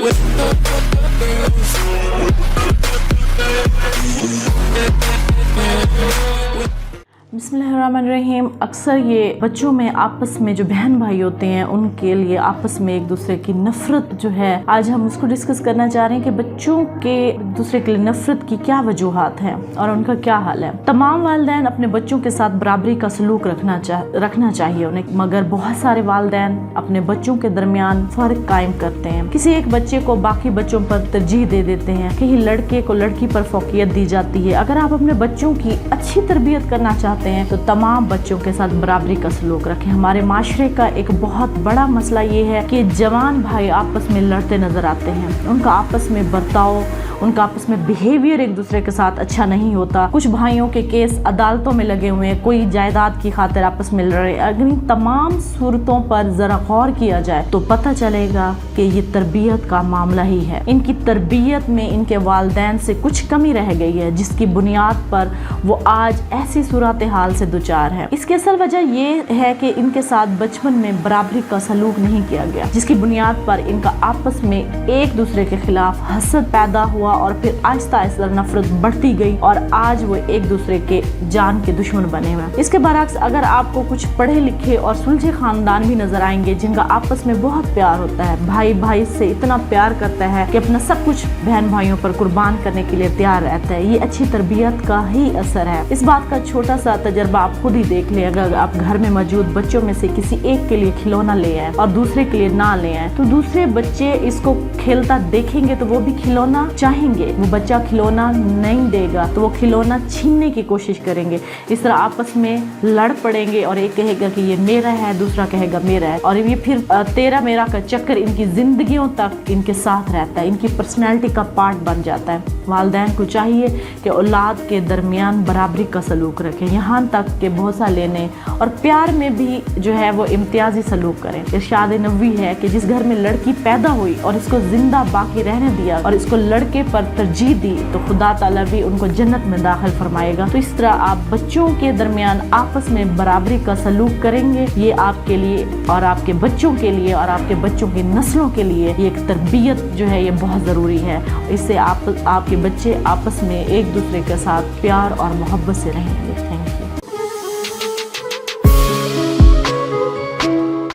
बिस्मिल्लाहिर्रहमानिर्रहीम। अक्सर ये बच्चों में आपस में जो बहन भाई होते हैं उनके लिए आपस में एक दूसरे की नफरत जो है, आज हम उसको डिस्कस करना चाह रहे हैं कि बच्चों के एक दूसरे के लिए नफरत की क्या वजूहात हैं और उनका क्या हाल है। तमाम वालिदैन अपने बच्चों के साथ बराबरी का सलूक रखना चाहिए उन्हें, मगर बहुत सारे वालिदैन अपने बच्चों के दरमियान फर्क कायम करते हैं। किसी एक बच्चे को बाकी बच्चों पर तरजीह दे देते हैं, कहीं लड़के को लड़की पर फोकियत दी जाती है। अगर आप अपने बच्चों की अच्छी तरबियत करना चाहते हैं तो तमाम बच्चों के साथ बराबरी का सलूक रखें। हमारे माशरे का एक बहुत बड़ा मसला ये है कि जवान भाई आपस में लड़ते नजर आते हैं, उनका आपस में बर्ताव, उनका आपस में बिहेवियर एक दूसरे के साथ अच्छा नहीं होता। कुछ भाइयों के केस अदालतों में लगे हुए हैं, कोई जायदाद की खातिर आपस में लड़ रहे हैं। अगर इन तमाम सूरतों पर जरा गौर किया जाए तो पता चलेगा कि ये तरबियत का मामला ही है। इनकी तरबियत में इनके वालिदैन से कुछ कमी रह गई है, जिसकी बुनियाद पर वो आज ऐसी सूरत हाल से दुचार है। इसकी असल वजह ये है कि इनके साथ बचपन में बराबरी का सलूक नहीं किया गया, जिसकी बुनियाद पर इनका आपस में एक दूसरे के खिलाफ हसद पैदा हुआ और फिर आहिस्ता आहिस्ता नफरत बढ़ती गई और आज वो एक दूसरे के जान के दुश्मन बने हुए हैं। इसके बरक्स अगर आपको कुछ पढ़े लिखे और सुलझे खानदान भी नजर आएंगे जिनका आपस में बहुत प्यार होता है, भाई भाई से इतना प्यार करता है कि अपना सब कुछ बहन भाइयों पर कुर्बान करने के लिए तैयार रहता है, ये अच्छी तरबियत का ही असर है। इस बात का छोटा सा तजर्बा आप खुद ही देख लें। अगर आप घर में मौजूद बच्चों में से किसी एक के लिए खिलौना ले आए और दूसरे के लिए ना ले आए, तो दूसरे बच्चे इसको खेलता देखेंगे तो वो भी खिलौना चाहेंगे। वो बच्चा खिलौना नहीं देगा तो वो खिलौना छीनने की कोशिश करेंगे। इस तरह आपस में लड़ पड़ेंगे और एक कहेगा कि ये मेरा है, दूसरा कहेगा मेरा है, और ये फिर तेरा मेरा का चक्कर इनकी जिंदगियों तक इनके साथ रहता है, इनकी पर्सनैलिटी का पार्ट बन जाता है। वालिदैन को चाहिए कि औलाद के दरमियान बराबरी का सलूक रखें, यहाँ तक कि भौसा लेने और प्यार में भी जो है वो इम्तियाजी सलूक करें। इरशाद नबवी है कि जिस घर में लड़की पैदा हुई और इसको जिंदा बाकी रहने दिया और इसको लड़के पर तरजीह दी तो खुदा ताला भी उनको जन्नत में दाखिल फरमाएगा। तो इस तरह आप बच्चों के दरमियान आपस में बराबरी का सलूक करेंगे, ये आपके लिए और आपके बच्चों के लिए और आपके बच्चों की नस्लों के लिए ये एक तरबियत जो है ये बहुत ज़रूरी है। इससे आपके बच्चे आपस में एक दूसरे के साथ प्यार और मोहब्बत से रहेंगे। Thank you.